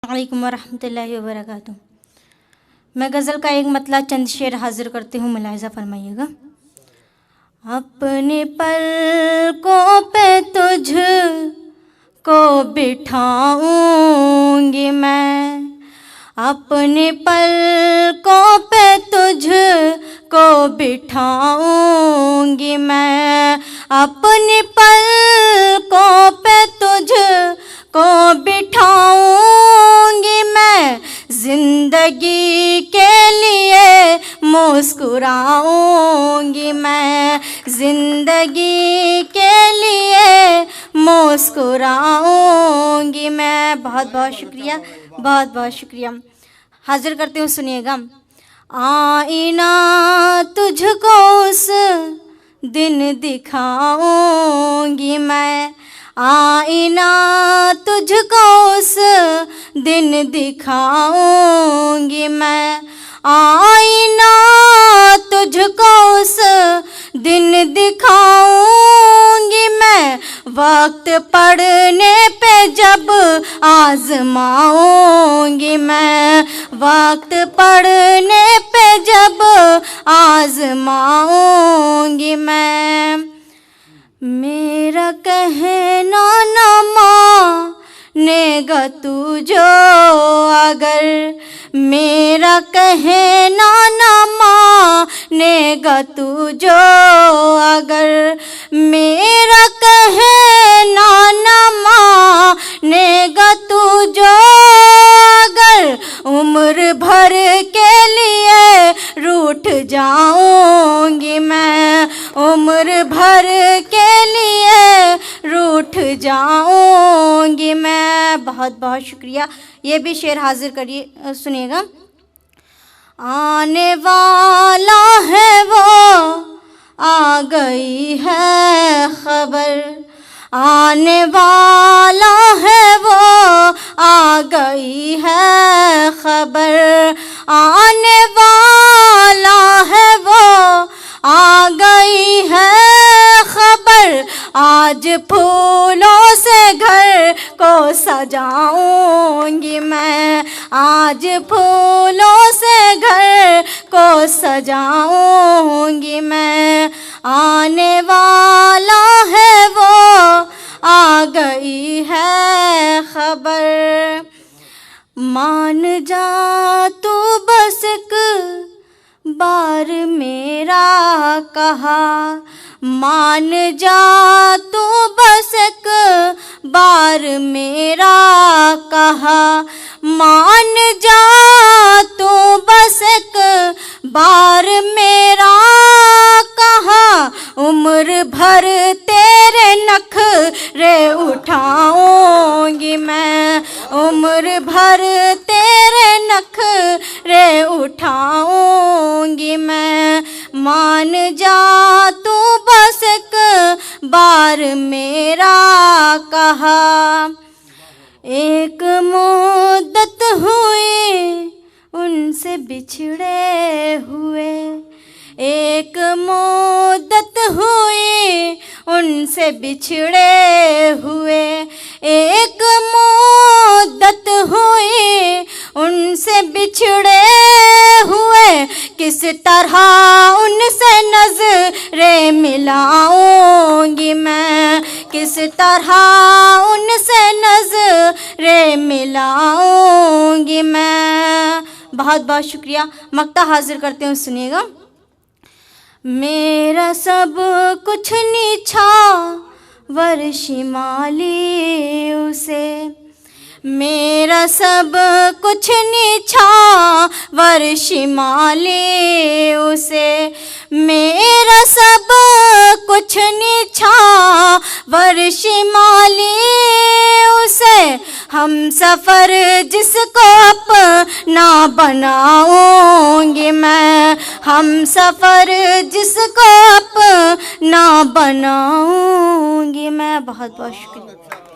अस्सलामुअलैकुम वरहमतुल्लाहि वबरकातुहू। मैं गज़ल का एक मतला चंद शेर हाजिर करती हूँ, मुलाहिज़ा फरमाइएगा। अपने पलकों पे तुझ को बिठाऊंगी मैं, अपने पलकों पे तुझ को बिठाऊंगी मैं, अपने पलकों पे तुझ को बिठाऊंगी मैं, जिंदगी के लिए मुस्कुराऊंगी मैं, जिंदगी के लिए मुस्कुराऊंगी मैं। बहुत बहुत शुक्रिया, बहुत बहुत शुक्रिया। हाजिर करती हूँ, सुनिएगा। आईना तुझको उस दिन दिखाऊंगी मैं, आईना तुझको उस दिन दिखाऊंगी मैं, आईना तुझको उस दिन दिखाऊंगी मैं, वक्त पड़ने पे जब आजमाऊंगी मैं, वक्त पड़ने पे जब आजमाऊंगी मैं। मेरा कहना न मानेगा तू जो अगर, मेरा कहना न मानेगा तू जो अगर, मेरा कहना न मानेगा तू जो अगर, उम्र भर के लिए रूठ जाऊंगी मैं, उम्र भर के लिए रूठ जाऊंगी मैं। बहुत बहुत शुक्रिया। ये भी शेर हाजिर करिए, सुनिएगा। आने वाला है वो आ गई है खबर, आने वाला है वो आ गई है खबर, आने वाला है वो आ गई है खबर, आज फूलों से घर को सजाऊंगी मैं, आज फूलों से घर को सजाऊंगी मैं, आने वाला है वो आ गई है खबर। मान जा तू बस एक बार मेरा कहा, मान जा तू बस एक बार मेरा कहा, मान जा तू बस एक बार मेरा कहा, उम्र भर तेरे नखरे उठाऊंगी मैं, उम्र भर तेरे नखरे उठाऊंगी मैं, मान जा तू बस एक बार मेरा कहा। एक मुद्दत हुई उनसे बिछड़े हुए, एक मुद्दत हुई उनसे बिछड़े हुए, एक मुद्दत हुई उनसे बिछड़े हुए, किस तरह उनसे नजरें मिलाऊंगी मैं, किस तरह उनसे नजरें मिलाऊंगी मैं। बहुत बहुत शुक्रिया। मक्ता हाजिर करते हैं, सुनिएगा। मेरा सब कुछ निछावर शिमाली उसे, मेरा सब कुछ निछावर शिमाली उसे, मेरा सब कुछ निछावर शिमाली उसे, हम सफ़र जिसको अपना बनाऊंगी मैं, हम सफ़र जिसको अपना बनाऊंगी मैं। बहुत बहुत शुक्रिया।